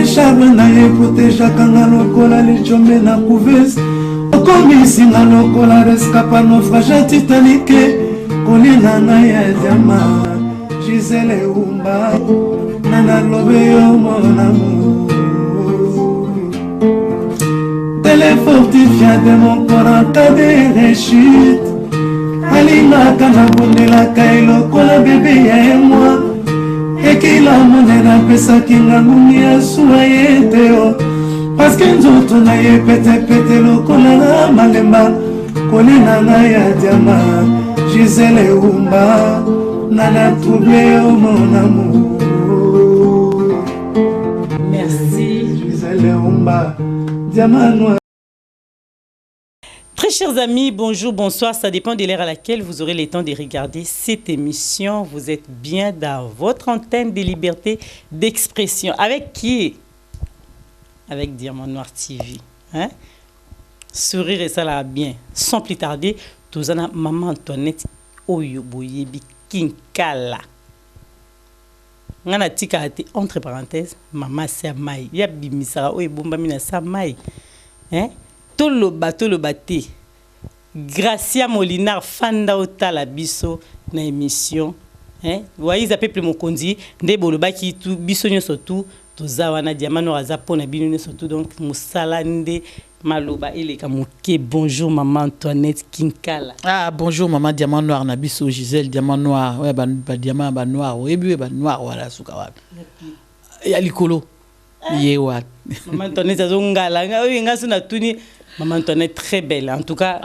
charme na ye protéger kanga lokola les jombe na couveuse okomi singa lokola rescapa naufrage titanique kolina na ye diama Gisèle Umba nana lobe yo mon amour télé fortifié de mon corps en cas de rechute alinga kana bondela kailo kola bébé ya moi et qu'il a monena pesa kinga ngumia suaye teo parce que nzoto na ye pete lokola malemba kolina na ya diama Gisèle Umba nana troublé mon amour. Merci Gisèle Umba diamant noir. Très chers amis, bonjour, bonsoir, ça dépend de l'heure à laquelle vous aurez le temps de regarder cette émission. Vous êtes bien dans votre antenne de liberté d'expression. Avec qui? Avec Diamant Noir TV. Hein? Sourire et ça là bien. Sans plus tarder, tous en a Maman Antoinette Oyoboyebi Kinkala. On a tika entre parenthèses, Maman Samai. Ya bimisara oyebomba mina Samai. Hein? Tout le bateau. Gracia Molinar Fanda Otala Biso na émission. Hein? Voyez, ils appellent mon condi. Nde boloba ki tout biso nyoso tout. Tozawana diamano azapo na bino nyoso tout. Donc musala nde maloba ele kamuke. Bonjour maman Antoinette Kinkala. Ah bonjour maman Diamant Noir na biso Gisèle Diamant Noir. Ouais ba diamant ba noir. Ouais ba noir wala suka wa. Ya likolo. Yewa. Maman Antoinette azongala. Nga suna tuni. Maman Antoinette très belle. En tout cas,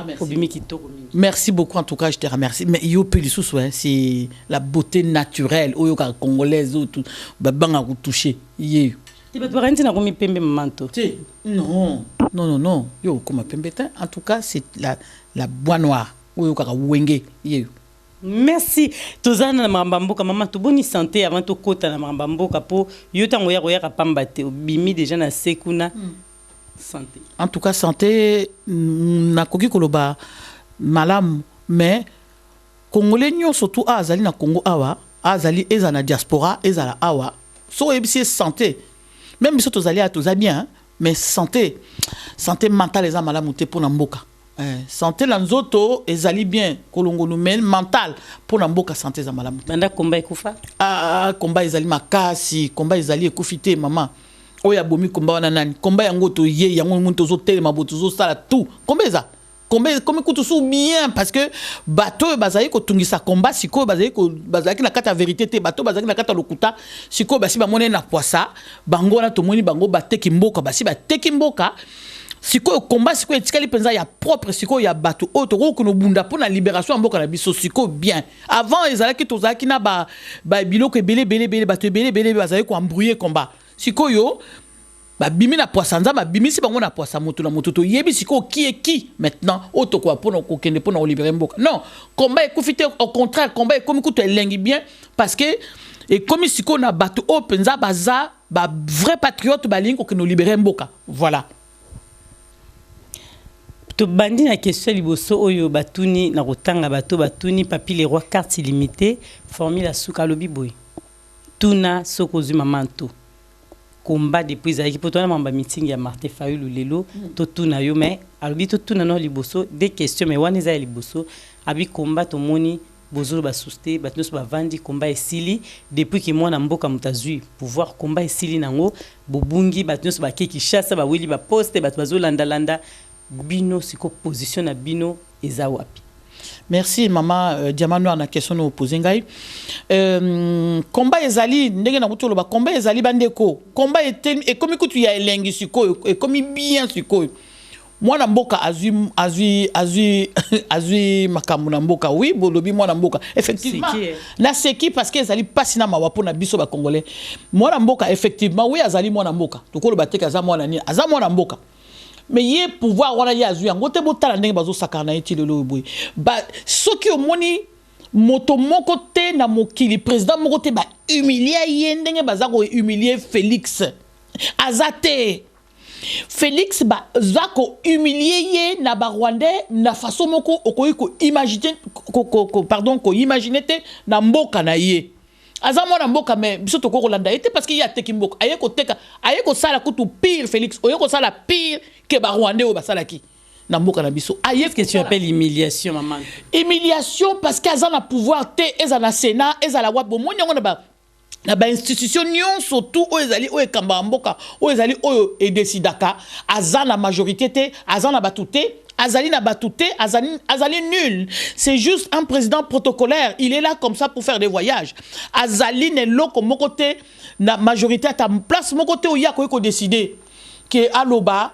merci beaucoup. En tout cas, je te remercie. Mais yo pelisous, c'est la beauté naturelle. Oyoka congolaise, tout. Babanga vous toucher. Yé. Tu vas te rendre na komi pembe maman to. Non. Yo comme pembe ta. En tout cas, c'est la bois noire. Oyoka wenge. Yé. Merci. Tozana na mambamboka maman to boni santé avant to kota na mambamboka po yo tango ya ka pambate obimi déjà na sekuna. Santé. En tout cas, santé, na koki koloba malam, mais Congolais surtout azali na Congo awa, azali eza na diaspora, eza la awa. So ebisi santé. Même biso tozali a toza bien, mais santé mentale eza malam te pour na mboka. Santé la nzoto ezali bien kolongo men mental pour na mboka santé eza malam. Banda komba ekufa? Komba ezali makasi, komba ezali ekufite maman. Oya bomi komba wana nani komba yango to ye yango muntu zo telema botu zo sala tout komba eza komba kutu sou bien parce que bateau bazali ko tungisa komba siko bazali na kata vérité te bateau bazali na kata lokuta siko basi ba mone na poisa bango na to moni bango bateki mboka basi bateki mboka siko komba siko etikali penza ya propre siko ya bateau auto ko no bunda pour la libération mboka na biso siko bien avant ezalaki tozalaki na ba biloko belé bateau belé bazali ko embrouiller combat sikoyo ba bimi na poissanza ba bimi si bango na poissa moto na moto to yebi siko qui maintenant auto quoi pour ko kende pour na libérer mboka non combat ekufite au contraire combat ekomi kuto elengi bien parce que et comme siko na bato o penza baza ba vrai patriote ba lingo ko no libérer mboka voilà to bandi na question liboso oyo batuni na kotanga bato batuni papi les rois carte illimitée formule la suka lobi boy tuna sokozu mamanto combat depuis avec pour toi mamba meeting ya Martin Fayulu lelo to tuna yo mais alobi to tuna no liboso des questions mais wana za liboso abi combat to moni bozolo ba souster ba tnos ba vandi combat esili depuis que moi na mboka mutazui pouvoir combat esili nango bobungi ba tnos ba keki chassa ba wili ba poste ba bazolanda landa bino siko position na bino eza wapi. Merci maman Diamant Noir na question no poser ngai combat ezali ndenge na kutolo ba combat ezali bandeko combat et comme ikutu ya elengi sikoyo et comme bien sikoyo mwana mboka azui makamu na mboka oui bolobi mwana mboka effectivement na seki parce que ezali pasi na mawa pona biso ba congolais mwana mboka effectivement oui azali mwana mboka tokolo bateka za mwana ni aza mwana mboka mais yé pouvoir wana ya azui yango te botala ndenge bazo sakana eti lelo boy ba soki omoni moto moko te na mokili président moko te ba humilier ye ndenge baza ko humilier Félix azate Félix ba zako humilier ye na ba Rwandais na façon moko okoyi ko imaginer ko imaginer te na mboka na ye aza mwana mboka mais biso to ko kolanda ete parce qu'il y a teki mboka aye ko sala kutu pire Félix oye ko sala pire que ba Rwandais o basalaki na mboka na biso qu'est-ce que tu appelles humiliation maman humiliation parce qu'aza na pouvoir te eza na Sénat eza la wabo mo nyongo na ba institution nyonso tout o ezali o ekamba mboka o ezali o e décidaka aza na majorité te aza na batuté azali na batouté, azali nul. C'est juste un président protocolaire. Il est là comme ça pour faire des voyages. Azali n'est là comme mon côté, la majorité à ta place, mon côté où il y a quoi décider. Que Aloba,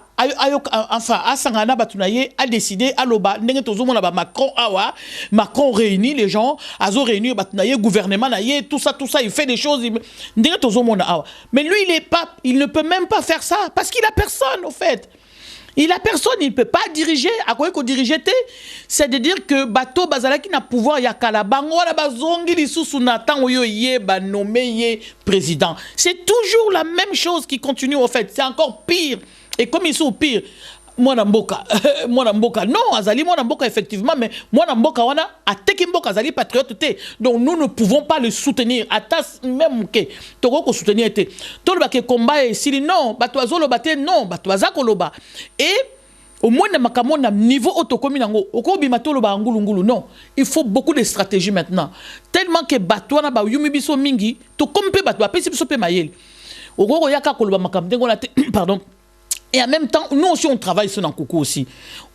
enfin, à Sangana Batunaye a décidé, Aloba, Macron réunit les gens, Azo réunit Batunaye, gouvernement, tout ça, il fait des choses. Mais lui, il ne peut même pas faire ça parce qu'il a personne, au fait. Il a personne, il ne peut pas diriger. À quoi il faut diriger? C'est de dire que bateau bazalaki na pouvoir ya kalabango la bazongi li sous natan oyo ye ba nommé ye président. C'est toujours la même chose qui continue au fait. C'est encore pire. Et comme ils sont pire, Mwana mboka, non, azali Mwana mboka effectivement, mais Mwana mboka wana ateki mboka azali patriote te. Donc nous ne pouvons pas le soutenir. Atas même que toko ko soutenir te. Tout le combat et sili non, batwazo lo bate non, batwaza ko loba. Et au moins na makamon na niveau autocommune nango, oko bimato lo ba ngulu ngulu non. Il faut beaucoup de stratégie maintenant. Tellement que batwana ba yumi biso mingi, to kompe batwa pesi biso pe mayel. Oko yaka ko loba makam dengo la pardon. Et en même temps, nous aussi on travaille sur Nankoukou aussi.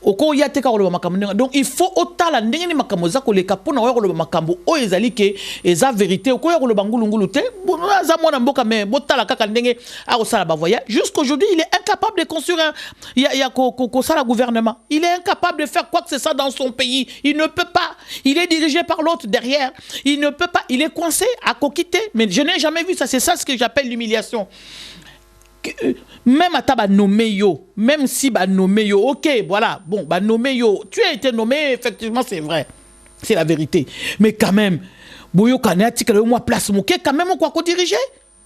Donc il faut autant la ndenge makamoza ko le kapona wa ko makambo o ezali ke eza vérité ko ya ko bangulungulu te za mona mboka mais botala kaka ndenge a ko sala ba voyage jusqu'aujourd'hui il est incapable de construire ko sala gouvernement. Il est incapable de faire quoi que ce soit dans son pays. Il ne peut pas. Il est dirigé par l'autre derrière. Il ne peut pas. Il est coincé à coquiter. Mais je n'ai jamais vu ça. C'est ça ce que j'appelle l'humiliation. Même à ta nommé yo, même si ba nommé yo, ok, voilà, bon, ba nommé yo, tu as été nommé, effectivement, c'est vrai, c'est la vérité. Mais quand même, boyo kanati que moi place mon quand même quoi qu'on diriger,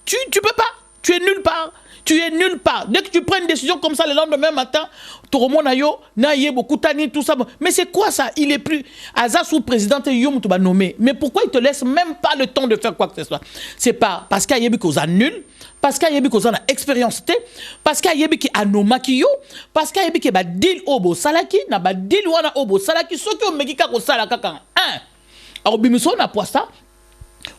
tu peux pas, tu es nulle part. Tu es nulle part. Dès que tu prends une décision comme ça le lendemain matin, Toromonayo, Naye, Bokutani, tout ça. Mais c'est quoi ça? Il est plus. Aza sous président Yom tu vas nommer. Mais pourquoi il te laisse même pas le temps de faire quoi que ce soit? C'est pas parce qu'il y a des choses nul, parce qu'il y a des choses expérience, parce qu'il y a des choses anomakiyo, parce qu'il y a des choses deal obo salaki, na ba deal wana obo salaki, ce qui ont mekika ko salaka kan. Alors bimiso na poista.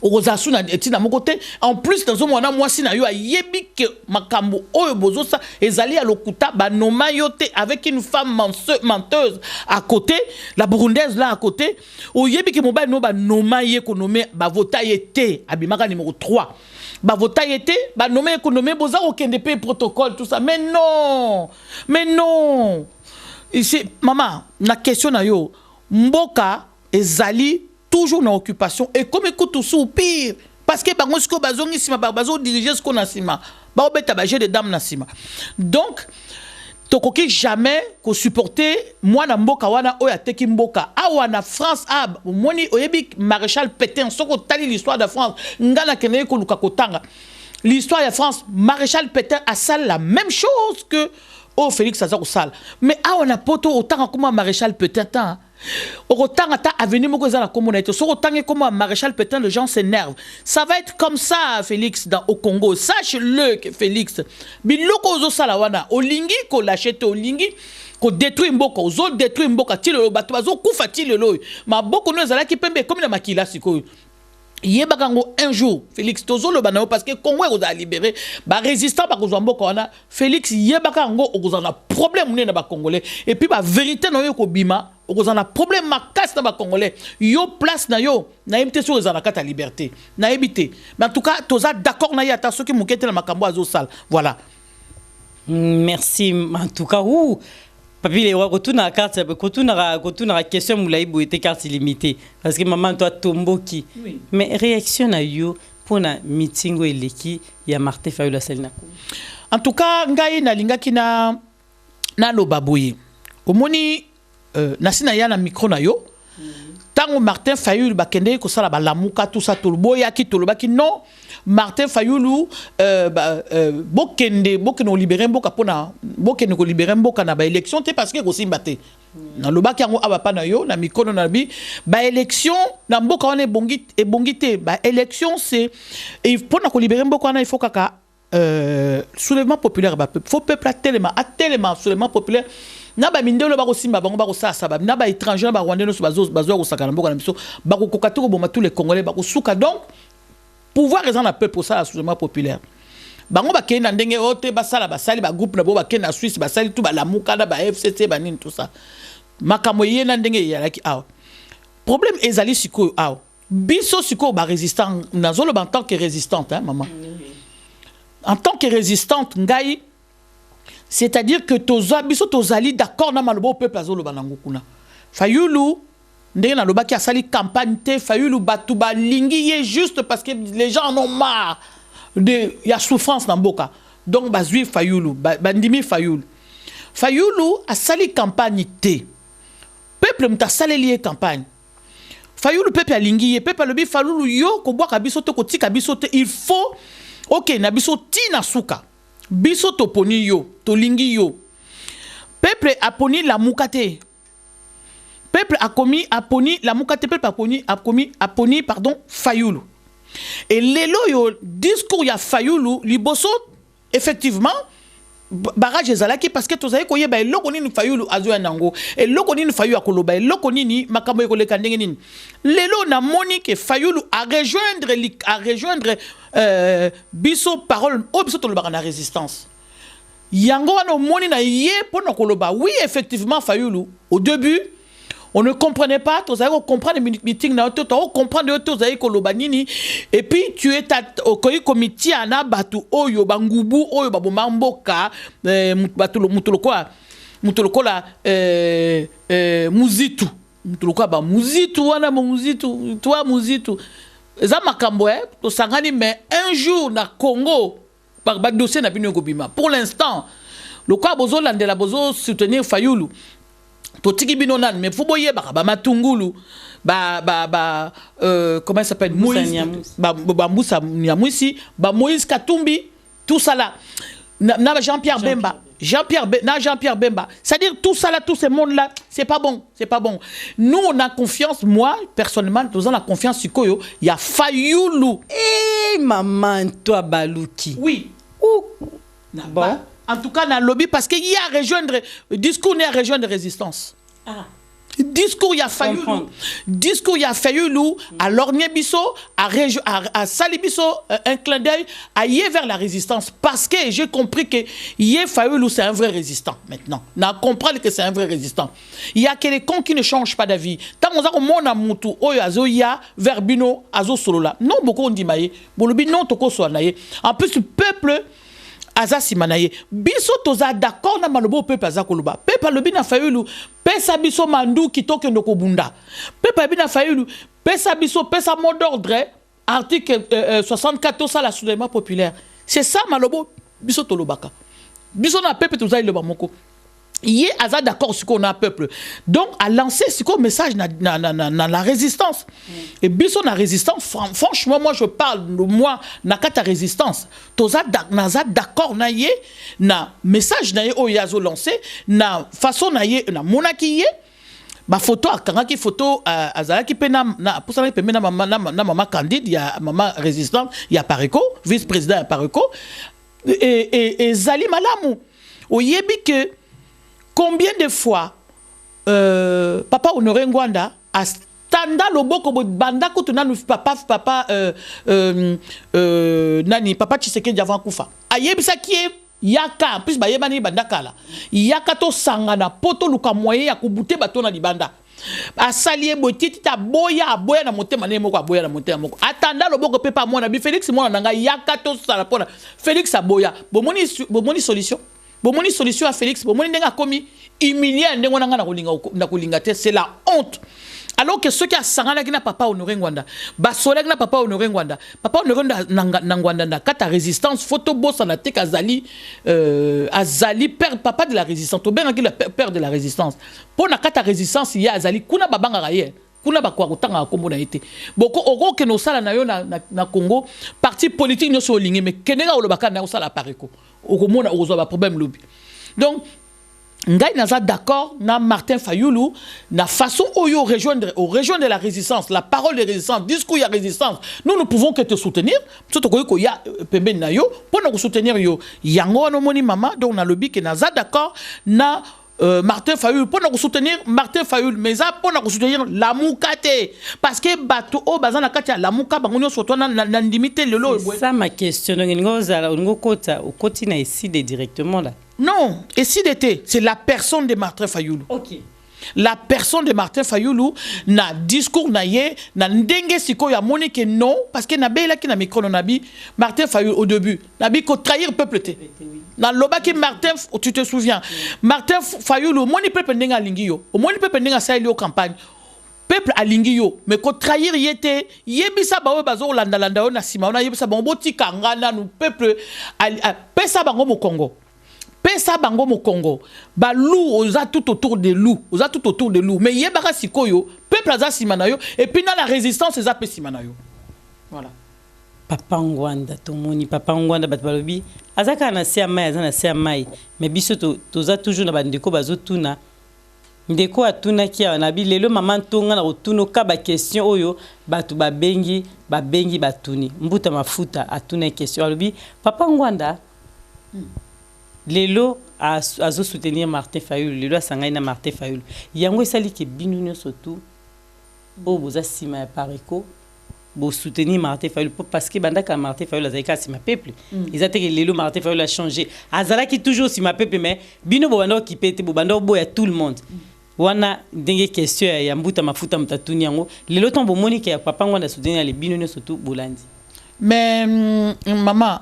En plus dans ce moment moi si na yo ayebi que makambo oyo bozosa ezali à lokuta ba noma yote avec une femme menteuse à côté, la burundaise là à côté, oyebi que mobile no ba noma ye ko nommer ba vota yete abimaka numéro 3. Ba vota yete ba nommer ko nommer boza okende pe protocole tout ça. Mais non. Ici maman, na question na yo mboka ezali toujours dans l'occupation et comme écoute tout sous pire parce que bango sko bazongi sima bazo diriger ce qu'on a sima ba obeta ba j'ai des dames na sima donc tokoki jamais ko supporter moi na mboka wana oya teki mboka awa na France moni oyebi maréchal Pétain soko tali l'histoire de France ngana keneye ko luka kotanga l'histoire de France maréchal Pétain a sale la même chose que oh Félix Azako sale mais awa na poto autant comme maréchal Pétain autant à ta avenue mokoza la communauté so autant comme maréchal Pétain les gens s'énervent ça va être comme ça Félix au Congo sache-le que Félix biloko zo sala wana olingi ko lâcher olingi ko détruire mboka ozo détruire mboka ti le bato bazo kufa ti le loy ma boko no ezala ki pembe comme na makila siko yebakango un jour Félix tozo le banao parce que Congo a libéré ba résistant ba kozwa mboka wana Félix yebakango okozana problème ne na ba congolais et puis ba vérité no yo ko bima okozana problème makas na ba congolais yo place na yo na yebite sur ezana kata liberté na yebite mais en tout cas toza d'accord na yata soki mukete na makambo azo sal voilà. Merci en tout cas papi les rois retourne à carte retourne à question moulaï boité carte illimitée parce que maman toi tomboki oui. Mais réaction à you pour na meeting ou eleki ya Martin Fayulu Selina en tout cas ngai na lingaki na lobaboye omoni nasina ya na micro na yo Tango Martin Fayulu bakende ko sala ba lamuka tout ça tout le boya ki tout le baki non Martin Fayulu bokende libérer mboka pona bokende ko libérer mboka na ba élection te parce que ko simbate na lo baki yango aba pa na yo na mikono na bi ba élection na mboka wana ebongite ba élection c'est et pona ko libérer mboka wana il faut kaka soulèvement populaire ba peuple faut peuple tellement soulèvement populaire na ba mindelo ba ko simba bango ba ko sasa ba na ba étranger ba rwandais no bazo ko sakana mboka na biso ba ko kokatu ko boma tous les congolais ba ko suka donc pouvoir raison na peuple pour ça soulèvement populaire bango ba kena ndenge ote ba sala ba sali ba groupe na bo ba kena Suisse ba sali tout ba lamuka na ba FCC ba nini tout ça makamoye na ndenge ya laki aw problème ezali siko aw biso siko ba résistant nazolo en tant que résistante hein maman en tant que résistante ngai c'est-à-dire que biso tozali d'accord na malobo peuple azolo banango kuna Fayulu ndenge na lobaki asali campagne te Fayulu batu ba lingi ye juste parce que les gens en ont marre de ya souffrance na mboka donc bazui Fayulu bandimi Fayulu asali campagne te peuple mta saleli campagne Fayulu peuple alingi ye peuple lobi Fayulu yo ko bwaka biso te ko tika biso te il faut OK na biso tina suka biso toponi yo tolingi yo peuple aponi la mukate peuple aponi la mukate peuple aponi pardon Fayulu et lelo yo discours ya Fayulu liboso effectivement barrage ezalaki parce que tozali koyeba eloko nini Fayulu azoya nango eloko nini Fayulu akoloba eloko nini makambo ekoleka ndenge nini lelo na moni que Fayulu a rejoindre biso parole o biso tolobaka na résistance yango wana moni na ye pona koloba oui effectivement Fayulu au début on ne comprenait pas, tu as comprendre les meetings, tu as comprendre tu as koloba nini et puis tu es au comité ana batu oyo bangubu oyo babomamboka mutolokola muzitu mutolokola ba muzitu wana muzitu toi muzitu eza makambo to sangani mais un jour na Congo par ba dossier na bino gobima pour l'instant le quoi bozo landela bozo soutenir Fayulu totiki bino nan mais faut boyer ba matungulu comment ça s'appelle Moïse Moussa Nyamwisi Moïse Katumbi tout ça là na Jean-Pierre Bemba c'est-à-dire tout ça là tout ce monde là c'est pas bon nous on a confiance moi personnellement nous on a confiance sur Koyo il y a Fayulu maman toi Baluki oui bon en tout cas, dans le lobby, parce qu'il y a rejoindre, discours n'est à rejoindre résistance. Discours, il y a Fayulu, à Lorgné Bisso, à Sali Bisso, un clin d'œil, à y vers la résistance. Parce que j'ai compris que Fayulu, c'est un vrai résistant, maintenant. On a compris que c'est un vrai résistant. Il y a que les cons qui ne changent pas d'avis. Tant qu'on a mon amutu, oyo azo ya, verbino, azo solo là. Non, beaucoup on dit maïe. Bolobi non, toko soa naïe. En plus, le peuple, aza simanaye biso toza d'accord na malobo peuple aza koloba peuple lobi na Fayulu pesa biso mandu kitoke ndoko bunda peuple bi na Fayulu pesa biso pesa mot d'ordre article 64 ça la soulèvement populaire c'est ça malobo biso tolobaka biso na peuple toza iloba moko yé aza d'accord sur qu'on a peuple donc à lancer ce qu'on message na la résistance et biso na résistance franchement moi je parle de moi na kata résistance toza naza d'accord na yé na message na yé o yazo lancé na façon na yé na monaki yé ba photo akangaki photo azalaki pe na pour ça pe na maman candide ya maman résistante ya Pareko vice-président ya Pareko et Zali Malamu oyebi que combien de fois papa Honoré Ngwanda a standa loboko banda kutuna papa nani papa Tshisekedi avant kufa ayebisa kie yaka plus ba yebani banda kala yaka to sangana poto luka moyen ya kubute bato na libanda asalié botiti ta boya na motema ne moko boya na motema moko atanda loboko pe pa mona bi Félix mona nanga yaka to sala pona Félix aboya bomoni solution bomoni solution à Félix bomoni ndenga komi humilié ndengo nanga na kolinga te c'est la honte alors que ceux qui a sangana ki na papa Honoré Ngwanda ba sola ki na papa Honoré Ngwanda na Ngwanda na kata résistance photo bossa na te azali azali père papa de la résistance to benga ki le père de la résistance pour na kata résistance ya azali kuna babanga raye kuna ba kwa kutanga kombo na été boko oko ke no sala na yo na Congo parti politique no so lingi mais kenega olobaka na sala pareko okomona ozo ba problème lobi donc ngai naza d'accord na Martin Fayulu na façon oyo rejoindre de la résistance la parole de résistance discours ya résistance nous pouvons que te soutenir surtout ko ya pembe na yo pour nous soutenir yo yango no moni mama donc na lobby que naza d'accord na Martin Fayulu pour nous soutenir Martin Fayulu mais ça pour nous soutenir la mukate parce que bato o bazana katia la muka bangonyo soto na limiter le lot ça ma question ngo kota o kotina ici directement là. Non, et si d'été, c'est la personne de Martin Fayulu. OK. La personne de Martin Fayulu na discours na ye na ndenge siko ya monique non parce que na bela ki na micro na bi Martin Fayulu au début na bi ko trahir peuple té. Na loba ki Martin tu te souviens Martin Fayulu moni peuple ndenga lingi yo. Moni peuple ndenga sa yo campagne. Peuple alingi yo mais ko trahir yete yebisa bawe bazo landa yo na sima na yebisa bango botika ngana nu peuple pesa bango mo Congo. Pesa bango mo Congo ba loup oza tout autour des loups mais yebaka sikoyo peuple aza sima yo et puis dans la résistance eza pe sima yo voilà Papa Ngwanda tomoni Papa Ngwanda batbalobi azaka na sia mai azana sia mai mais biso toza toujours na bandeko bazotuna ndeko atuna kia na bi lelo maman tonga na otuno ka ba question oyo batu babengi batuni mbuta mafuta atuna question alobi Papa Ngwanda Lelo a soutenir Martin Fayulu, Lelo a sangai na Martin Fayulu. Yango esali ke binu surtout bo boza sima ya pareko bo soutenir Martin Fayulu parce que bandaka Martin Fayulu azalika sima peuple. Ils a que Lelo Martin Fayulu a changé. Azala qui toujours sima peuple mais binu bo bando ki pete bo bando bo ya tout le monde. Wana ndenge question ya mbuta mafuta mtatuni yango. Lelo tombo monique ya Papa Ngwanda soutenir les binu surtout bolandi. Mais maman,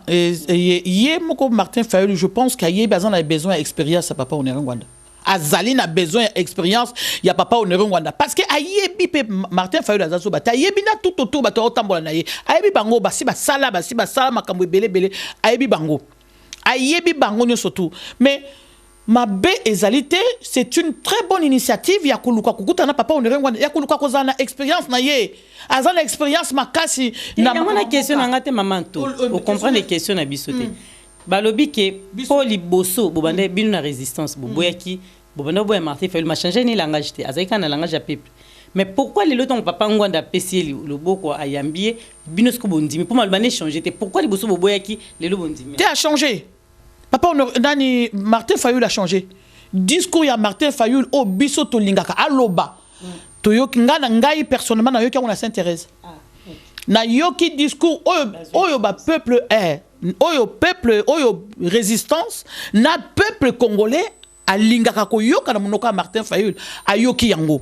moko Martin Fayulu, je pense qu'il y a besoin d'expérience à Papa Onerungwanda. Azaline a besoin d'expérience, il y a Papa Onerungwanda. Parce que Martin Fayulu a zoba, ayebi na tout autour bato otambola na ye. Ayebi bango basi ba sala makambo bele ayebi bango. Ayebi bango nyo surtout. Mais ma bé ezalité, c'est une très bonne initiative ya kuluka kukuta na Papa Onerungwanda ya kuluka kozana expérience na ye. Azana expérience makasi na mona question na ngate maman to on comprend les questions na bisoté balobi ke po liboso bobanda bino na résistance boboyaki bobanda boya Martin Fayulu ma changer ni langage te azaika na langage ya peuple mais pourquoi les loton Papa Ngwanda pesi le boko ayambie bino sko bondimi pour malbané changer te pourquoi liboso boboyaki les lo bondimi te a changé Papa nani Martin Fayulu a changé discours ya Martin Fayulu o biso to lingaka aloba toyoki ngana ngai personnellement na yoki on s'intéresse na yoki discours oyo ba peuple oyo résistance na peuple congolais alingaka ko yoka na monoka Martin Fayulu ayoki yango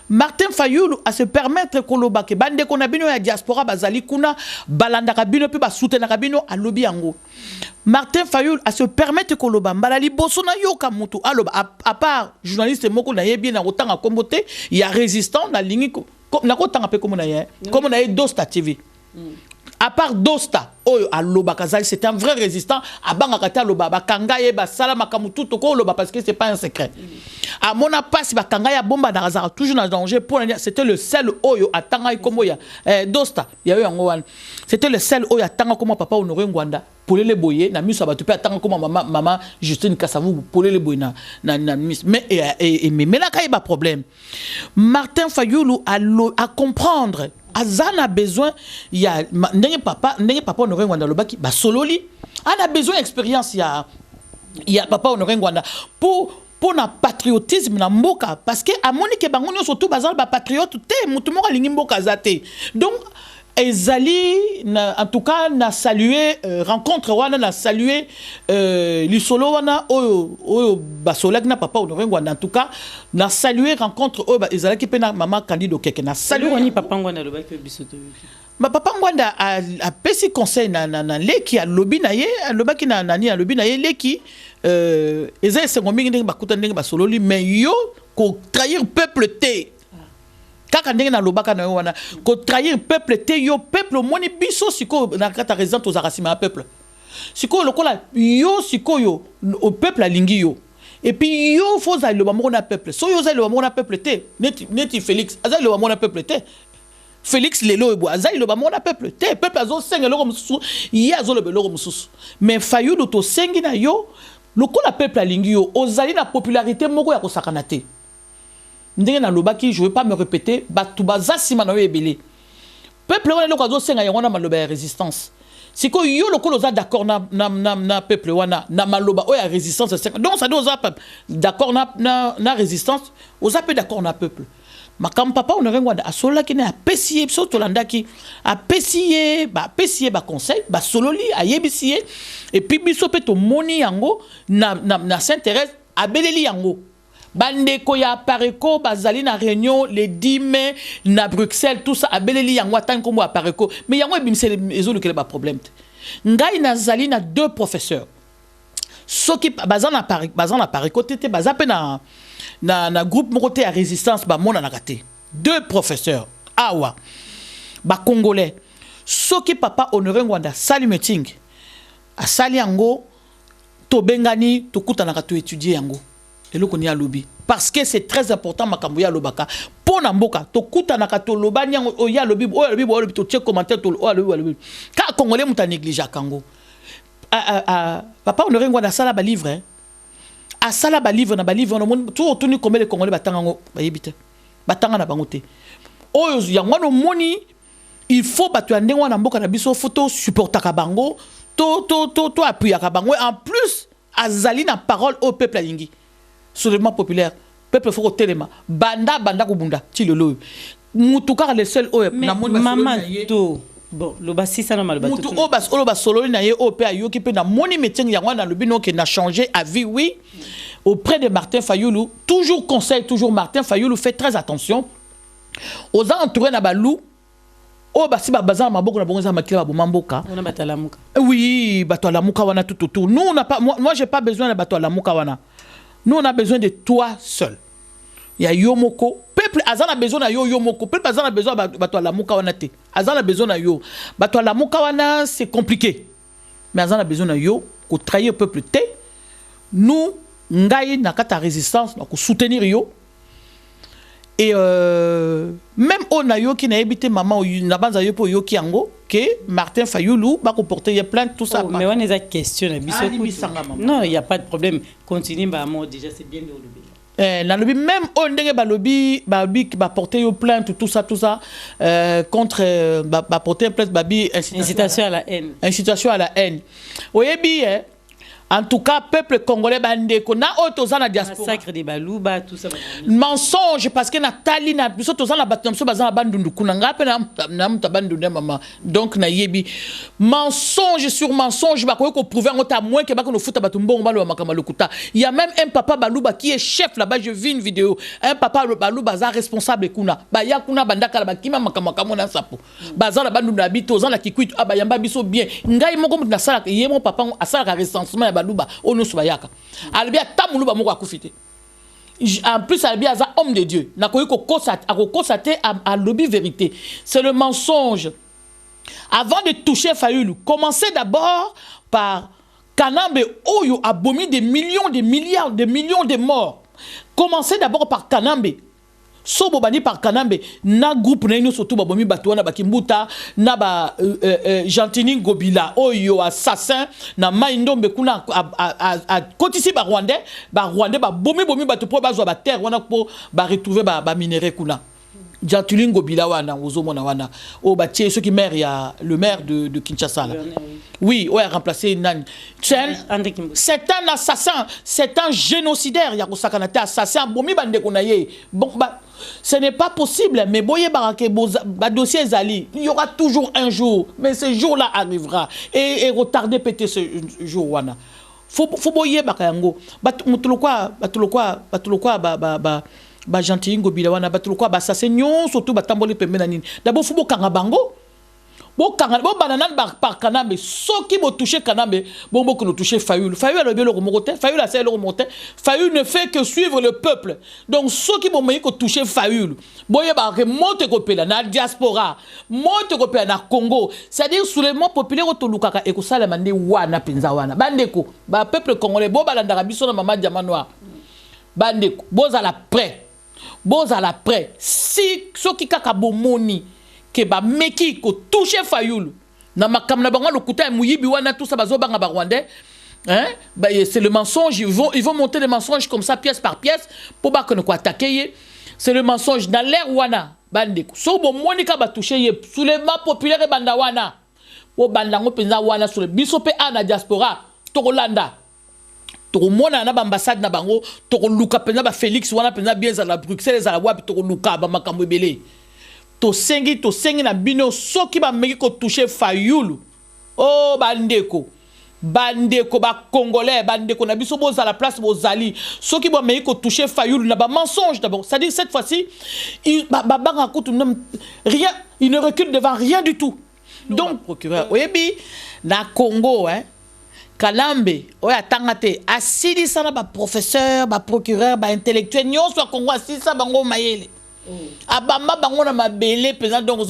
Martin Fayulu a se permettre koloba ke bande ko na bino ya diaspora bazali kuna balanda ka bino pe ba soutenir ka bino alobi yango Martin Fayulu a se permettre koloba mbala liboso na yoka mutu aloba à part journaliste moko na yebi na otanga kombote ya résistant na lingi na kotanga pe comme na ye Dosta TV à part Dosta oyo aloba kazali c'est un vrai résistant abanga kata aloba bakanga ye ba sala makamutu to ko loba parce que c'est pas un secret à mon passe bakanga ya bomba na razara toujours dans danger pour c'était le seul oyo atanga komo ya Dosta ya yo yango wana c'était le seul oyo atanga komo Papa Honoré Ngwanda pour les boyer na miso ba to pe atanga komo maman Justine Kasavu pour les boyer na miss mais là ka ba problème Martin Fayulu a comprendre Azana a besoin ya ndenge papa Honoré Ngwanda lobaki ba sololi a besoin d'expérience ya Papa Honoré Ngwanda pour na patriotisme na mboka parce que a monique bango surtout bazal ba patriote te mutu moko lingi mboka zate donc ezali en tout cas na saluer rencontre wana na saluer lisolo wana oyo basolak na Papa Honoré Ngwanda en tout cas na saluer rencontre oyo ezali ki pe na maman Candido Keke na saluer ni Papa Ngwanda lobaki bisoto ma Papa Ngwanda a pesi conseil na leki a lobby na ye lobaki na nani a lobby na ye leki ezali sengo mingi ndenge bakuta ndenge basololi mais yo ko trahir peuple te kaka ndenge na lobaka na yo wana ko trahir peuple te yo peuple moni biso siko na kata résident aux arasima peuple siko lokola yo siko yo au peuple alingi yo Et puis yo faut ça le bamona peuple. So yo ça le bamona peuple té. Neti Félix, ça le bamona peuple té. Félix lelo ebo azali le bamona peuple té. Peuple azo senga loko mususu, ya azo le beloko mususu. Mais Fayulu to sengi na yo, loko la peuple alingi yo, ozali na popularité moko ya kosakana té. Ndenge na lobaki, je veux pas me répéter, batu bazasima na yo ebele. Peuple wana loko azo senga yona maloba ya résistance. Si ko yo loko oza d'accord na peuple wana na maloba o ya résistance. Donc ça doit oza d'accord na résistance, oza peu d'accord na peuple. Ma kam papa on rengwa asola ki na apesiye so tolandaki apesiye ba conseil ba sololi ayebisiye et puis biso pe to moni yango na Saint-Thérèse abeleli yango bandeko ya Pareko bazali na réunion le 10 mai na Bruxelles tout ça abeleli yango atan kombo Pareko mais yango ebimse ezolu kele ba problème ngai nazali na 2 professeurs soki bazana Pareko tete bazape na groupe mokote à résistance ba mona na kate 2 professeurs awa ba congolais soki papa honoré ngwanda sali meeting a sali yango to bengani to kuta na kato étudier yango eloko ni alobi parce que c'est très important makambo ya lobaka pona mboka to kuta na kato lobani yango ya lobi to check commentaire to alobi ka congolais muta négligé kango papa honoré ngwanda sala ba livre a sala ba livre na ba livre no tout tuni comme les congolais batango ba yebite batanga na bango te oyo yango no moni il faut batu ande wana mboka na biso photo supportaka bango to appuyer ka bango en plus azali na parole au peuple alingi soulèvement populaire peuple faut telema banda kubunda ti lelo mutuka le seul oyo na moni maman to bon le basi ça normal mutu o bas olo bas solo na ye o pe ayoki pe na moni meeting yango na lobino que na changé à vie oui auprès de Martin Fayulu toujours conseil toujours Martin Fayulu fait très attention aux entourés na balou o basi ba bazan maboko na bonza makila ba bomamboka on a batalamuka oui batalamuka wana tout autour nous on n'a pas moi j'ai pas besoin de batalamuka wana nous on a besoin de toi seul il y a yomoko peuple azana besoin na yo yomoko peuple azana besoin batalamuka wana te azana besoin na yo batalamuka wana c'est compliqué mais azana besoin na yo ko trahir peuple te nous ngai na kata résistance na ko soutenir yo et même on a yo qui na habité maman na banza yo po yo ki yango que Martin Fayulu va comporter plainte tout ça mais on est à question non il y a pas de problème continue ba moi déjà c'est bien de le na lobby même on ndenge ba lobby ba porter plainte tout ça contre ba porter plainte babi incitation à la haine incitation à la haine oyebi en tout cas peuple congolais bandeko na otoza na diaspora massacre des baluba tout ça mensonge parce que Nathalie na biso toza na batomso baza na bandundu kuna ngape na mutabandundu mama donc na yebi mensonge sur mensonge ba ko prouver ngota moins que ba ko futa batumbongo balo makama lokuta il y a même un papa baluba qui est chef là-bas je vis une vidéo un papa baluba za responsable kuna ba ya kuna bandaka la bakima makama kamona sapo baza na bandundu na bito za na kikuitu abayamba biso bien ngai moko na sala ye mon papa asala recensement baluba ono subayaka albia tamuluba moko akufite en plus albia za homme de Dieu na koyi ko constater à lobby vérité c'est le mensonge avant de toucher Fayulu commencez d'abord par Kanambe oyo abomi des millions de milliards de millions de morts commencez d'abord par Kanambe sobo bani par Kanambe na groupe na ino surtout babomi batwana bakimbuta na ba Gentini Ngobila oyo assassin na maindombe kuna a kotisi ba Rwandais ba bomi batu po bazwa ba terre wana po ba retrouver ba minerai kuna Gentini Ngobila wana ozomona wana o ba tie ceux qui maire ya le maire de Kinshasa là. Oui, on a remplacé Nan. C'est un assassin, c'est un génocidaire. Ya kosakanate assassin bomi bande konaye. Bon bah ce n'est pas possible, mais boye barake dossier Zali, il y aura toujours un jour, mais ce jour-là arrivera et retarder péter ce jour wana. Faut boye bakayango. Batulokwa ba Gentini Ngobila wana batulokwa ba assassin surtout batamboli pembe na nini. D'abord faut bokanga bango. Bon banana par Kanambe soki bo toucher Kanambe bon ko no toucher Fayulu a le bielo remonter Fayulu a c'est le remonter Fayulu ne fait que suivre le peuple donc soki bo ko toucher Fayulu boye ba remonter ko pela na diaspora monte ko pela na Congo c'est-à-dire soulèvement populaire to lukaka e ko sala mande wana penza wana bandeko ba peuple congolais bo balanda biso na mama diamant noir bandeko bozala prêt bozala prêt si soki kaka bomoni ke ba meki ko toucher fayulu na makambo na bango lokuta muyibi wana tout ça bazobanga ba rwandais hein c'est le mensonge ils vont monter des mensonges comme ça pièce par pièce pour ba ko attaquer c'est le mensonge dans l'air wana bandeko so bomoni ka ba toucher ye soulèvement populaire banda wana po banda ngo penza wana sur le biso pe ana diaspora to Rolanda to mona na ambassade na bango to luka penza ba Félix wana penza bien za la Bruxelles za la wapi to luka ba makambo ebele to sengi na bino soki ba meki ko toucher fayulu oh bandeko ba congolais bandeko na biso boza la place bozali soki ba meki ko toucher fayulu na ba mensonge d'abord c'est à dire cette fois-ci rien il ne recule devant rien du tout donc procureur oyebi na Congo hein Kalambe oya tangate asili sana ba professeur ba procureur ba intellectuel nyonso ya Congo asili sa bango mayele abamba bango na mabele pesant donc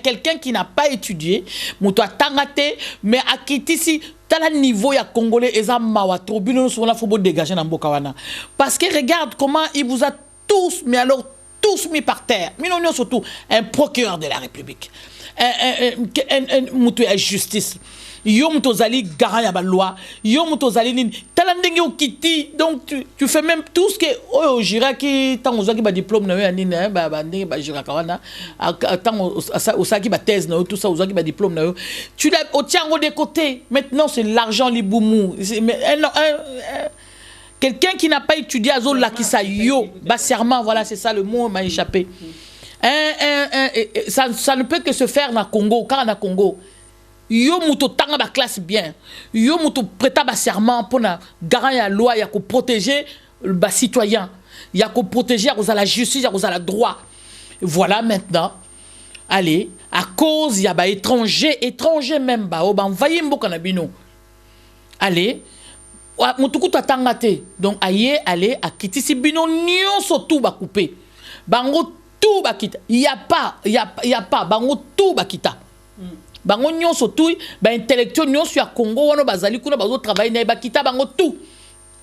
quelqu'un qui n'a pas étudié muto tangate mais akitisi tala niveau ya congolais ezama wa tribunal sur la faut dégager na mboka wana parce que regarde comment il vous a tous mais alors tous mis par terre mais non surtout un procureur de la République un muto ya justice yo mutozali garant ya ba loi yo mutozali nini tala ndenge okiti donc tu fais même tout ce que oh jira ki tango zaki ba diplôme na yo ya nini ba ndenge ba jira kawana tango osaki ba thèse na yo tout ça osaki ba diplôme na yo tu au tiango de côté maintenant c'est l'argent liboumou quelqu'un qui n'a pas étudié à zone la qui sa yo ba serment voilà c'est ça le mot m'a échappé ça ne peut que se faire na Congo car na Congo yo muto tanga ba classe bien yo muto prêta ba serment pour na garant ya loi ya ko protéger ba citoyen ya ko protéger à la justice à la droit voilà maintenant allez à cause ya ba étranger même ba o ba envoyer mboka na bino allez muto ko tanga te donc aye aller à kitisi bino nyonso tout ba couper bango tout ba kita y a pas bango tout ba kita bango nyonso tout ba intellectuel nyonso ya Congo wana bazali kuna bazo travailler na bakita bango tout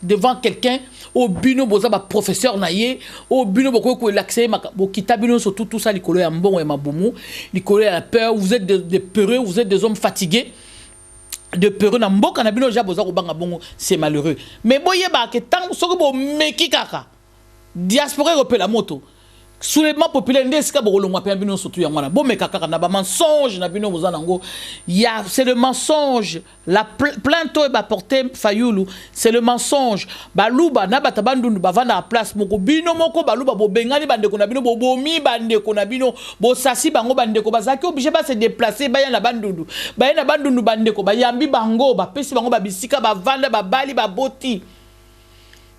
devant quelqu'un au bino boza ba professeur na ye au bino boko ko l'accès bo kita bino surtout tout ça likolo ya mbongo ya mabumu likolo ya la peur vous êtes des peureux vous êtes des hommes fatigués de peureux na mboka na bino ja boza ko banga bongo c'est malheureux mais boye ba ke tant soko bo meki kaka diaspora repère la moto soulèvement populaire ndesika bokolongwa pe bino surtout ya mwana bon mais kaka na ba mensonge na bino bozanango ya c'est le mensonge la plainte ba porter fayulu c'est le mensonge baluba na batabandundu bavanda à place moko bino moko baluba bobengani bandeko na bino bobomi bandeko na bino bosasi bango bandeko bazaki obligé ba se déplacer baya na bandundu bandeko bayambi bango bapesi bango babisika bavanda babali baboti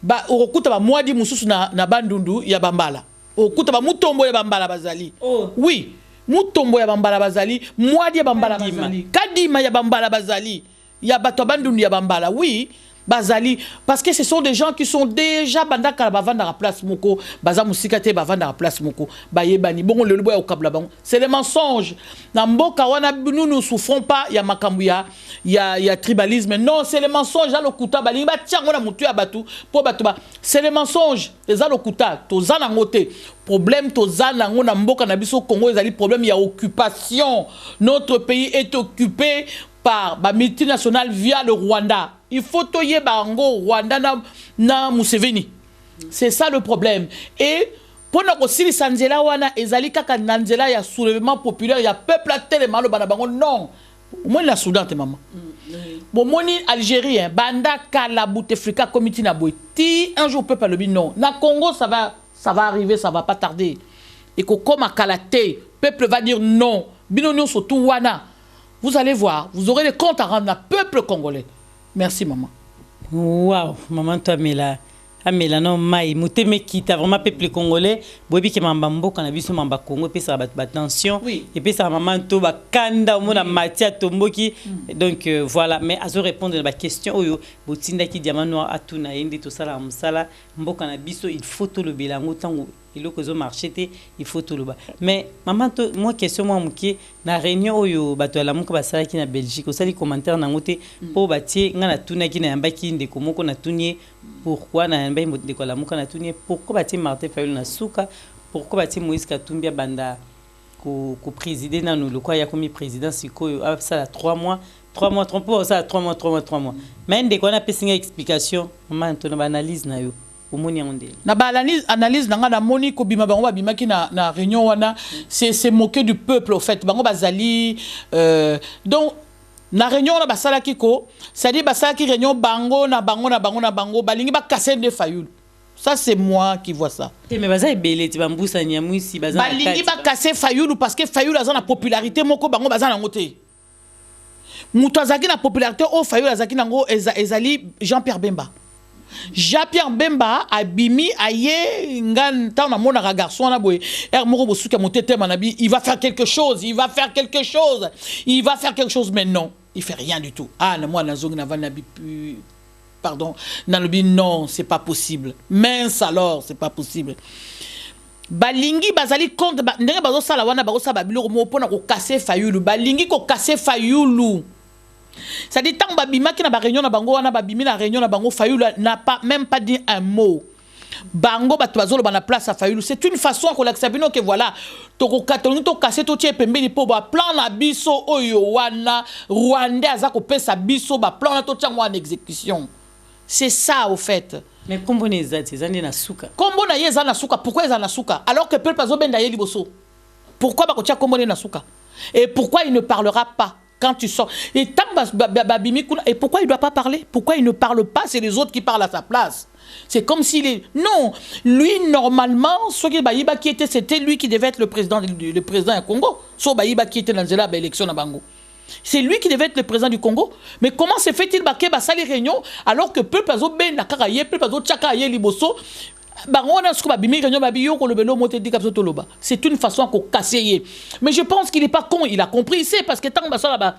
ba okuta ba mwadi mususu na bandundu ya bambala okuta ba mutombo ya bambala bazali oui mutombo ya bambala bazali mwadi ya bambala bazali kadima ya bambala bazali ya bato bandundu ya bambala oui bazali parce que ce sont des gens qui sont déjà bandaka bavanda la place moko baza musikate bavanda la place moko bayebani bongo le lobo ya okabla bango c'est les mensonges na mboka wana nous souffrons pas ya makambu ya tribalisme non c'est les mensonges à lokuta balinga tiango na mutu ya batu po batu ba c'est les mensonges les a lokuta tozana ngote problème tozana ngo na mboka na biso Congo ezali problème ya occupation notre pays est occupé par la multinationale via le Rwanda. Il faut toyer bango Rwanda na Museveni. C'est ça le problème. Et pour nous aussi sanzela wana ezali kaka nanzela ya soulèvement populaire ya peuple à tellement le bango non. Moi la Soudan te maman. Bon moni Algérien banda kala Bouteflika comité na boiti un jour peuple le non. Na Congo ça va arriver ça va pas tarder. Et que comme à Kalaté peuple va dire non. Binonio surtout wana. Vous allez voir, vous aurez des comptes à rendre au peuple congolais. Merci, maman. Waouh, maman, toi, Amela, non, Maï, Mouteme qui t'a vraiment peuple congolais. Bobi qui m'a bambo, quand on a vu ce mamba Congo, puis ça va attention. Oui. Et puis ça maman, tout va kanda, au monde, Mathia, Tombo qui. Donc voilà, mais à se répondre à la question, Oyo, Botinda qui diamant noir à tout naïndi, tout ça, la msala, Mbo, quand on a vu il faut tout le bilan, autant il faut marcher, il faut tout le bas. Mais maman, moi question moi muké na réunion oyo bato la muka basala ki na Belgique, osali commentaire na ngote po batie ngana tuna ki na yambaki ndeko moko na tunye pourquoi na yambai ndeko la muka na tunye pourquoi batie Martin Fayulu na suka, pourquoi batie Moïse Katumbi banda ko présider na nous le quoi ya komi président sikoyo ça 3 mois 3 mois 3 mois ça 3 mois mais ndeko na pesinga explication maman to na analyse na yo omoni onde na ba analyse nanga na moni ko bima bango bima ki na réunion wana c'est moquer du peuple au fait bango bazali donc na réunion na basala kiko ça dit basala ki réunion bango balingi ba casser de Fayulu. Ça, c'est moi qui vois ça. Mais baza ebele ti bambusa nyamwisi baza balingi ba casser Fayulu parce que Fayulu a la popularité moko bango baza na ngote. Muto azaki na popularité o Fayulu azaki nango ezali Jean-Pierre Bemba. Jean-Pierre Bemba abimi aye ngan ta na mona garçon na boy moko bosuka motete manabi il va faire quelque chose mais non il fait rien du tout. Ah na moi na zongi na vanabi pardon, Nalobi, non, c'est pas possible. Mince alors, c'est pas possible. Balingi bazali compte ndenge bazo sala wana bazo sala biloko mo pona ko casser Fayulu. Balingi ko casser Fayulu. Ça dit tant babima ki na ba réunion na bango wana babimi na réunion na bango Fayulu n'a pas même pas dit un mot. Bango bato bazolo bana place à Fayulu. C'est une façon qu'on l'accepte que voilà. Toko katoni to casser to tie pembeni po ba plan na biso oyo wana Rwanda azako pesa biso ba plan na to tsango en exécution. C'est ça au fait. Mais comment les artisans na suka? Comment na yeza na suka? Pourquoi ils na suka? Alors que peuple pazo benda yeli boso. Pourquoi ba kotia comment na suka? Et pourquoi il ne parlera pas quand tu sors? Et tant et pourquoi il doit pas parler? Pourquoi il ne parle pas? C'est les autres qui parlent à sa place. C'est comme s'il est non, lui normalement ce qui bayiba qui était c'était lui qui devait être le président du Congo. So bayiba qui était dans la élection na bango. C'est lui qui devait être le président du Congo. Mais comment se fait-il baké basali réunion alors que peuple azo ben la karaye, peuple azo tchakaye liboso bango na sku ba bimi réunion ba biyo ko lobelo moté di kapso toloba. C'est une façon ko casser. Mais je pense qu'il est pas con, il a compris, c'est parce que tant basala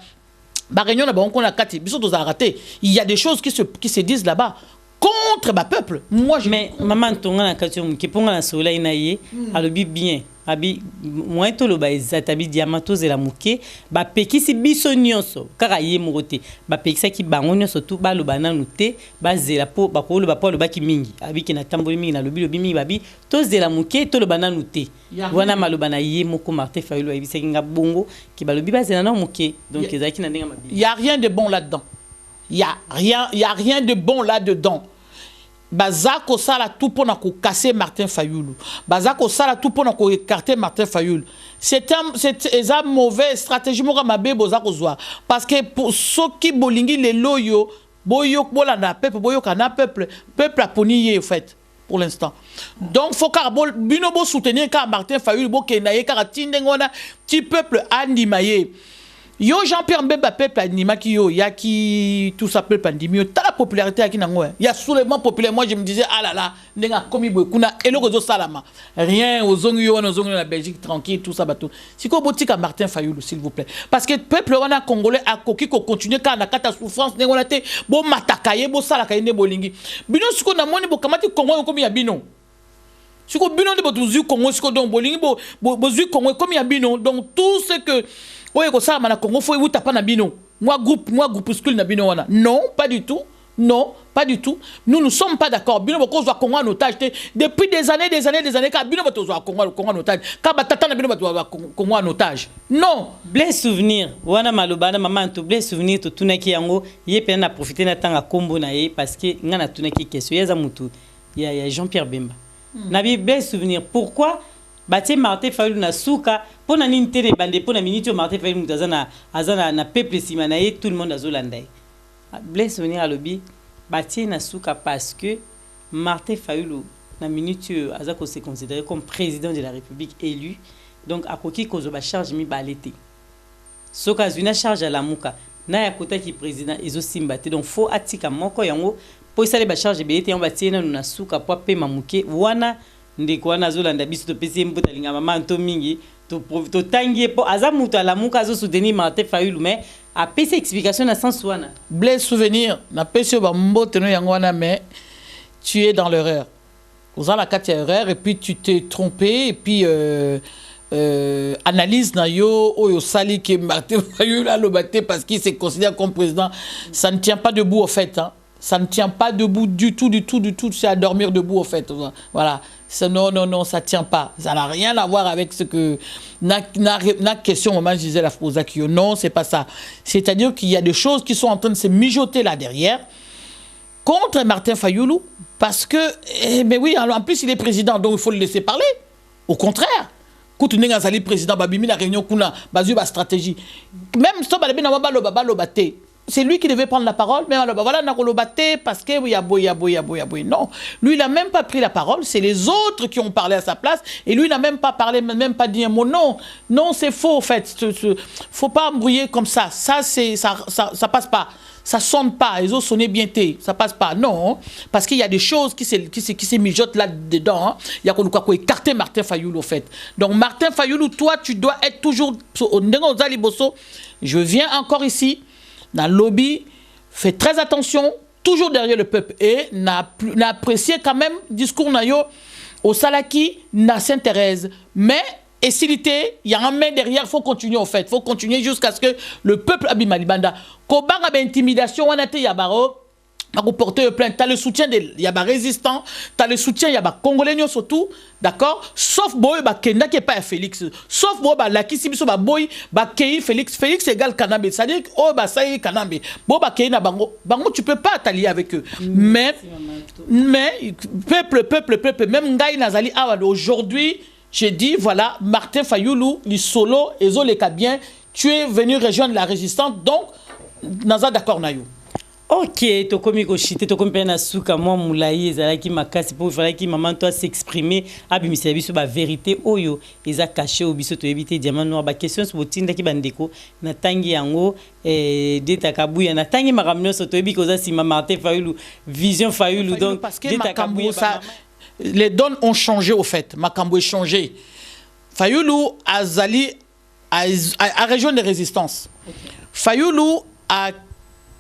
ba réunion na bango na kati biso to za raté. Il y a des choses qui se disent là-bas contre ma peuple. Moi je mais maman tonga na kati ki ponga na soleil na ye alobi bien abi moi to lo ba ezatabi diamato zela muke ba pekisi biso nyonso kaka ye mokote ba pekisa ki bango nyonso tout ba lo bananu te ba zela po ba ko lo ba po lo ba ki mingi abi ki na tamboli mingi na lobi mingi babi to zela muke to lo bananu te wana maloba na ye moko Martin Fayulu abi sekinga bongo ki ba lobi ba zela na muke donc ezaki na ndenga mabi. Il y a rien de bon là-dedans. Il y a rien de bon là-dedans. Bazako sala tout pour nous casser Martin Fayulu. Bazako sala tout pour nous écarter Martin Fayulu. C'est une mauvaise stratégie moi mabe bozako zoa parce que pour ceux qui bolingi les loyo boyo bolanda peuple boyo kana peuple a ponié en fait pour l'instant. Donc faut car bino bo soutenir car Martin Fayulu bo kenaye car tindengona ti peuple animaye. Yo Jean-Pierre Mbemba peuple anima qui yo ya qui tout ça peuple andimio ta la popularité à qui nango il y a soulèvement populaire moi je me disais ah là là nenga komi boy kuna eloko zo salama rien aux zongi yo na zongi la Belgique tranquille tout ça bateau siko botika Martin Fayulu s'il vous plaît parce que peuple wana congolais a koki ko continuer quand na kata souffrance nengo na te bo matakaye bo sala kayende bolingi bino siko na moni bo kamati kongo komi ya bino siko bino de botuzu kongo siko donc bolingi bo zu kongo komi ya bino donc tout ce que oye ko ça mana Congo faut vous taper na bino moi groupuscule na bino wana non pas du tout nous ne sommes pas d'accord bino boko zo Congo en otage depuis des années ka bino bato zo Congo en otage ka batata na bino bato Congo en otage non blé souvenir wana malobana maman to blé souvenir to tunaki yango ye pe na profiter na tanga kombo na ye parce que ngana tunaki question yeza mutu ya Jean-Pierre Bemba na bi blé souvenir pourquoi Bati Martin Fayulu na suka pona nini tene bande pona minute Martin Fayulu azana na peuple simanaye tout le monde azolanda. Blesse souvenir à lobby bati na suka parce que Martin Fayulu na minute azako se considéré comme président de la République élu donc akoki kozo ba charge mi balete. Soka zuna charge à la muka na ya kota ki président ezo simbate donc faut atika moko yango po isale ba charge belete yango bati na suka po pe mamuke wana ndeko wana zolanda biso to pesi mbuta linga mama nto mingi to tangi po aza mutu ala muka zo soutenir Martin Fayulu mais a pesi explication na sens wana blé souvenir na pesi ba mbote no yango wana mais tu es dans l'erreur Aux la carte erreur et puis tu t'es trompé et puis analyse na yo oyo sali que Martin Fayulu a lobaté parce qu'il se considère comme président, ça ne tient pas debout au fait, hein. Ça ne tient pas debout du tout, c'est à dormir debout au fait. Voilà. Non, ça ne tient pas. Ça n'a rien à voir avec ce que... La question, moment, je disais la Fosakio. Non, c'est pas ça. C'est-à-dire qu'il y a des choses qui sont en train de se mijoter là derrière contre Martin Fayulu parce que... mais oui, en plus, il est président, donc il faut le laisser parler. Au contraire. Quand tu es le président, la réunion, la stratégie. Même si tu es c'est lui qui devait prendre la parole, mais voilà, parce que non, lui il n'a même pas pris la parole, c'est les autres qui ont parlé à sa place, et lui il n'a même pas parlé, même pas dit un mot. Non, c'est faux en fait, faut pas embrouiller comme ça, ça passe pas, ça sonne pas, les autres sonnaient bien ça passe pas, non, parce qu'il y a des choses qui se mijotent là-dedans, hein. Il y a qu'on écarter Martin Fayulu au fait. Donc Martin Fayulu, toi tu dois être toujours, je viens encore ici, dans le lobby, fait très attention, toujours derrière le peuple. Et n'a apprécié quand même le discours au Salaki, na Sainte-Thérèse. Mais, et s'il était, il y a un main derrière, il faut continuer au fait. Il faut continuer jusqu'à ce que le peuple abimalibanda. Quand il y a intimidation, on a été yabaro. Pour porter plainte, tu as le soutien des résistants, tu as le soutien des Congolais surtout, d'accord? Sauf boy Kenda qui est pas Félix. Sauf boy la qui si boy Kei Félix égale Kanambe. C'est-à-dire que oh ça y est Kanambe. Boy Kei na bango tu peux pas t'allier avec eux. Mais peuple même Ngai Nazali aujourd'hui, j'ai dit voilà Martin Fayulu, li solo ezo les bien, tu es venu rejoindre la résistance donc naza d'accord na yo. Ok, to komi ko chite to komi pena suka moi moulayi ezalaki makasi pour fallait ki maman toi s'exprimer abimisa biso ba vérité oyo eza caché au biso to éviter diamant noir ba question sur botinda ki bandeko na tangi yango deta kabuya na tangi makamno so to ebi koza si Martin Fayulu vision Fayulu donc parce que makambo ça les donnes ont changé au fait makambo est changé Fayulu azali a région de résistance Fayulu a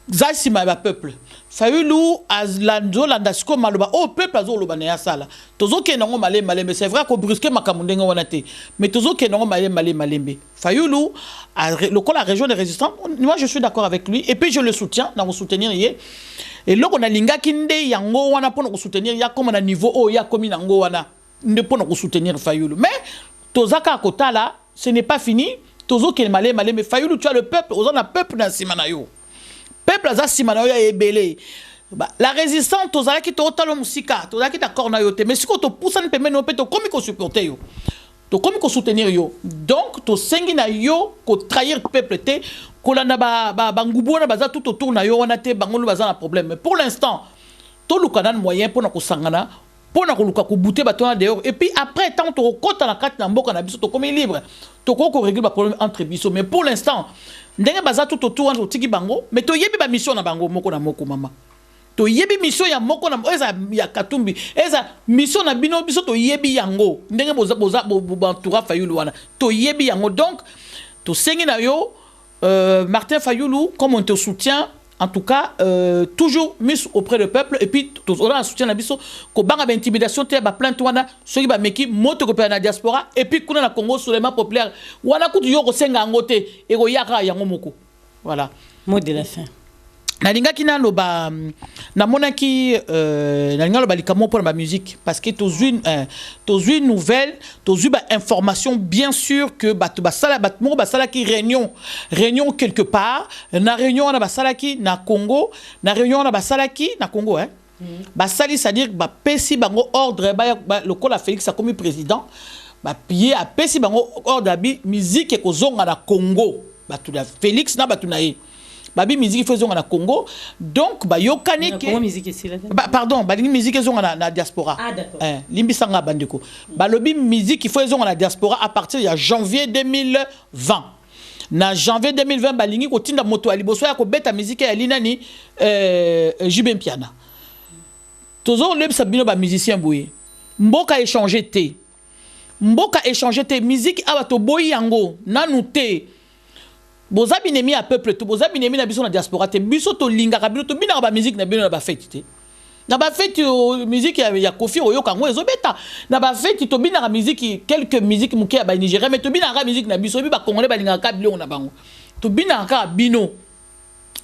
Zaisima ba peuple. Fayulu azlando landasco maloba oh peuple azoloba na sala. Tozo ke nango malé mais c'est vrai ko brusquer makamundenga wanate. Mais tozo ke nango malé. Fayulu le la région de résistance, moi je suis d'accord avec lui et puis je le soutiens dans soutenir yé. Et là on a linga kinde yango wana pour nous soutenir ya comme na niveau oh ya comme nango wana ne pour nous soutenir Fayulu. Mais tozaka kota là, ce n'est pas fini. Tozo ke malé mais Fayulu tu as le peuple, on a peuple dans simanayo. Peuple aza simana ya ebele la résistance tozala ki to talo musika tozala ki d'accord na yo te mais siko to poussa ne pemeno pe to komi ko supporter yo to komi ko soutenir yo donc to sengi na yo ko trahir peuple te ko landa ba ngubu na baza tout autour na yo wana te bangolo baza na problème mais pour l'instant to lukana moyen pour na ko sangana pour na ko luka ko bouter batona dehors et puis après tant to kota na kati na mboka na biso to komi libre to ko régler ba problème entre biso mais pour l'instant ndenge baza tout autour en tiki bango mais to yebi ba mission na bango moko na moko mama to yebi mission ya moko na eza ya Katumbi eza mission na bino biso to yebi yango ndenge boza Bantoura Fayulu wana to yebi yango donc to sengi na yo Martin Fayulu comme on te soutient en tout cas toujours mis auprès du peuple et puis on a un soutien na biso ko banga ba intimidation te ba plainte wana soki ba meki moto ko na diaspora et puis kuna na Congo soulèvement populaire wana kutu yo ko senga ngote e ko yaka yango moko voilà mot de la fin na linga kina lo ba na monaki na linga lo ba likamo pour la musique parce que tozu une nouvelle tozu ba information bien sûr que ba sala batmo ba sala ki réunion quelque part na réunion na ba sala ki na Congo na réunion na ba sala ki na Congo hein ba sali c'est-à-dire ba pesi bango ordre ba le kola Félix a comme président ba pied a pesi bango ordre abi musique e ko zonga na Congo ba tout Félix na ba tunaye babi musique faisons na Congo donc ba yokane ke musique ici là pardon ba musique faisons na diaspora ah d'accord limbi sanga bandeko ba lobi musique faisons na diaspora à partir de janvier 2020 na janvier 2020 ba lingi ko tinda moto ali boso ya ko beta musique ya linani Jubin Piana tozo le sabino ba musicien boye mboka échanger te musique abato boyi yango nanu te boza binemi à peuple tout boza binemi na biso na diaspora te biso to linga ka biso to bina ba musique na bino na ba fête te Na ba fête musique ya Kofi Oyoka ngo ezobeta. Na ba fête to bina musique quelques musiques muke ya ba Nigeria mais to bina ka musique na biso bi ba congolais ba linga ka bilongo na bango. To bina ka bino.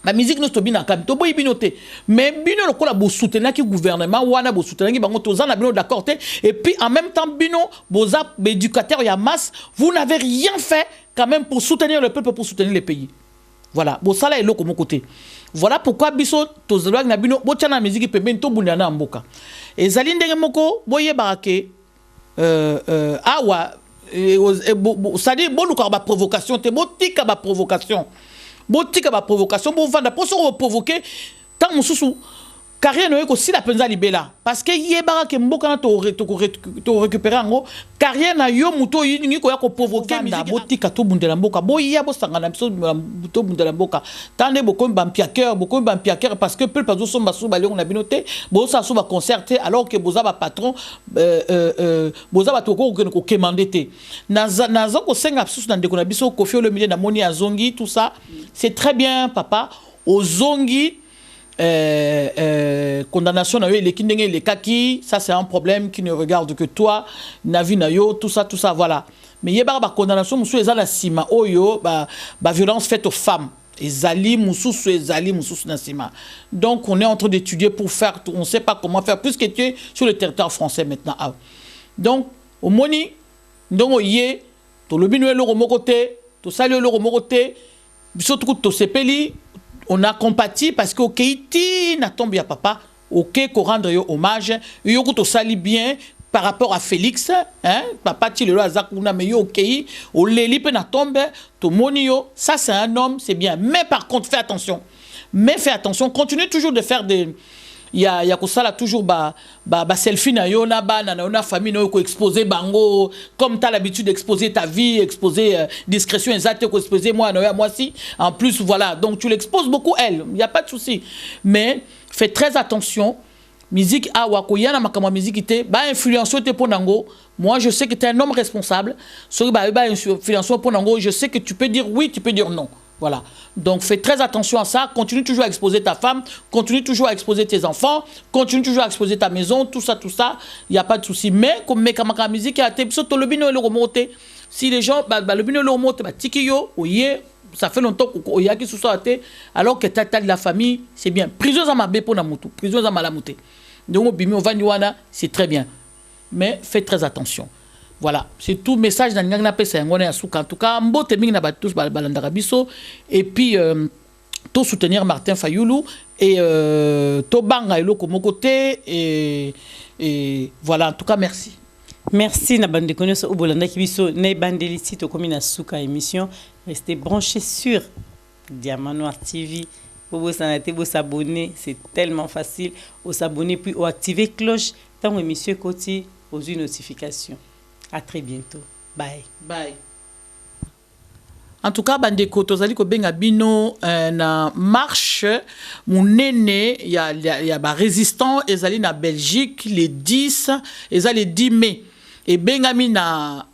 La musique nous tobina kam to boy binoté mais bino le kola bo soutenir qui gouvernement wana bo soutenir bango tozana bino d'accord et puis en même temps bino boza éducateur ya masse vous n'avez rien fait quand même pour soutenir le peuple pour soutenir les pays. Voilà, bo sala elo comme côté. Voilà pourquoi biso tozalwa na bino bo tchana musique pembe to bunda na mboka. Ezali ndenge moko boye barake awa ça dit bon ba provocation te botika ba provocation. Botika ba provocation bon vanda pour se provoquer tant mususu carrière no eko si la penza libela parce que yebara ke mboka na to récupérer ngo carrière na yo muto yingi ko ya ko provoquer musique botika to bundela mboka boya bo sangana biso to bundela mboka tande boko mbampiaker parce que peu pas zo somba sou ba longo na binote bo sa sou ba concerter alors que boza ba patron boza ba to ko commander te nazo ko senga biso na ndeko na biso Kofi le milieu na moni azongi tout ça c'est très bien papa ozongi condamnation na yo les kindenge les kaki ça c'est un problème qui ne regarde que toi navi na yo tout ça voilà mais yeba ba condamnation musu ezala sima oyo ba violence faite aux femmes ezali musu na sima donc on est en train d'étudier pour faire on ne sait pas comment faire puisque tu es sur le territoire français maintenant donc au moni ndongo yé to lobino elo romokote to sali elo romokote biso to sepeli on a compati parce que ok ti na tombe ya papa ok ko rendre yo hommage yo ko to sali bien par rapport à Félix hein papa ti le azakuna mais yo ok o leli pe na tombe to moni yo ça c'est un homme c'est bien mais par contre fais attention continue toujours de faire des ya ko sala toujours ba selfie na yo na na famille no ko exposer bango comme tu as l'habitude d'exposer ta vie exposer discrétion exacte ko exposer moi si en plus voilà donc tu l'exposes beaucoup elle il y a pas de souci mais fais très attention musique awa ko yana makama musique te ba influencer te ponango moi je sais que tu es un homme responsable so ba influencer ponango je sais que tu peux dire oui tu peux dire non. Voilà. Donc fais très attention à ça. Continue toujours à exposer ta femme. Continue toujours à exposer tes enfants. Continue toujours à exposer ta maison. Tout ça. Il n'y a pas de souci. Mais comme la musique, si les gens, le bino le remonte, tikiyo, ça fait longtemps qu'il y a qui sont alors que t'as de la famille, c'est bien. Prison à ma bépo na mutu. Prison à ma lamouté. Donc bimi ovanywana, c'est très bien. Mais fais très attention. Voilà, c'est tout message dans ngana pesa ngone asuka en tout cas mbote mingi na batus balandaka biso et puis to soutenir Martin Fayulu et to banga eloko moko te et voilà en tout cas merci. Merci na bande connaisse au bolanda ki biso ne bandelisi to komi na suka émission restez branchés sur Diamant Noir TV. Pour vous s'abonner, c'est tellement facile. Vous s'abonner puis ou activer cloche tant émission côté aux notifications. À très bientôt. Bye. Bye. En tout cas, bandeko tozali ko benga bino na marche munene ya ba résistant ezali na Belgique les 10 ezali les 10 mai et bengami na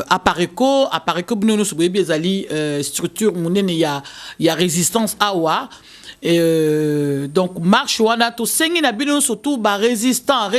apareko bino no sobebi ezali structure munene ya résistance awa et donc marche wana to sengi na bino surtout ba résistant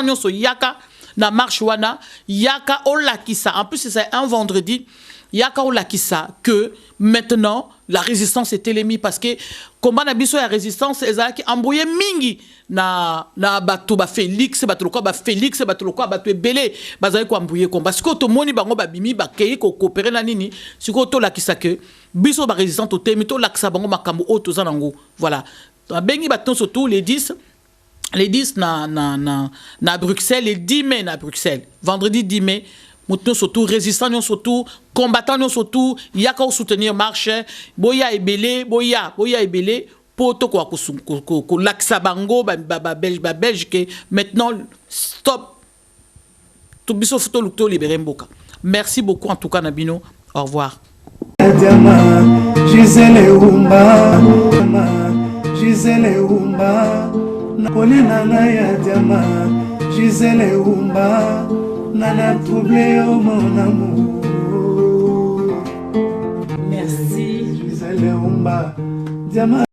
nyonso yaka na marche wana yaka olakisa en plus c'est un vendredi yaka olakisa que maintenant la résistance est élémie parce que combat na biso ya résistance ezalaki embrouillé mingi na bato ba Félix bato lokwa ba Félix bato lokwa bato ebele bazali ko embrouillé combat siko to moni bango ba bimi ba kei ko coopérer na nini siko to lakisa que biso ba résistance to temi to lakisa bango makambo o to zanango voilà bengi baton surtout les 10 na Bruxelles, les 10 mai na Bruxelles. Vendredi 10 mai, nous surtout résistants, surtout combattants, surtout il y a qu'à soutenir marche, boya ebele, pour to ko laksa bango belge que maintenant stop. Tout biso photo lukto libérer mboka. Merci beaucoup en tout cas Nabino. Au revoir. Gisele Umba Kolina na ya diama Gisele Umba Nana troublé au mon amour. Merci Gisele Umba Diama